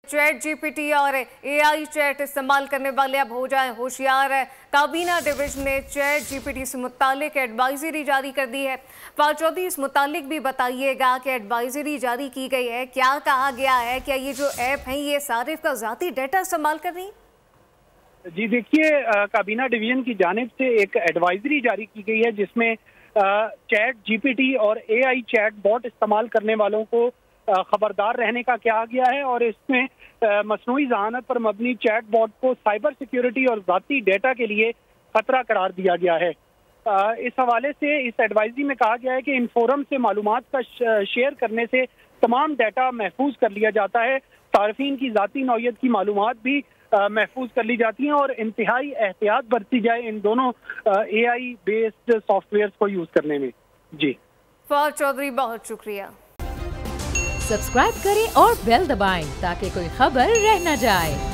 Chat GPT और AI chat इस्तेमाल करने वाले अब हो जाएं होशियार। काबीना डिवीजन ने चैट जीपीटी से मुतालिक एडवाइजरी जारी कर दी है। फवाद चौधरी, इस मुतालिक भी बताइएगा कि एडवाइजरी जारी की गई है, क्या कहा गया है? क्या ये जो ऐप हैं ये सारिफ का ज़ाती डाटा इस्तेमाल कर रही? जी देखिए, काबीना डिवीजन की जानिब से एक एडवाइजरी जारी की गई है जिसमें चैट जीपीटी और एआई चैट बॉट इस्तेमाल करने वालों को खबरदार रहने का कहा गया है और इसमें मसनूई ज़हानत पर मबनी चैट बॉट को साइबर सिक्योरिटी और ज़ाती डेटा के लिए खतरा करार दिया गया है। इस हवाले से इस एडवाइजरी में कहा गया है कि इन फोरम से मालूमात का शेयर करने से तमाम डाटा महफूज कर लिया जाता है, सार्फिन की ज़ाती नौयत की मालूमात भी महफूज कर ली जाती हैं और इंतहाई एहतियात बरती जाए इन दोनों एआई बेस्ड सॉफ्टवेयर को यूज़ करने में। जी फवाद चौधरी, बहुत शुक्रिया। सब्सक्राइब करें और बेल दबाएं ताकि कोई खबर रह न जाए।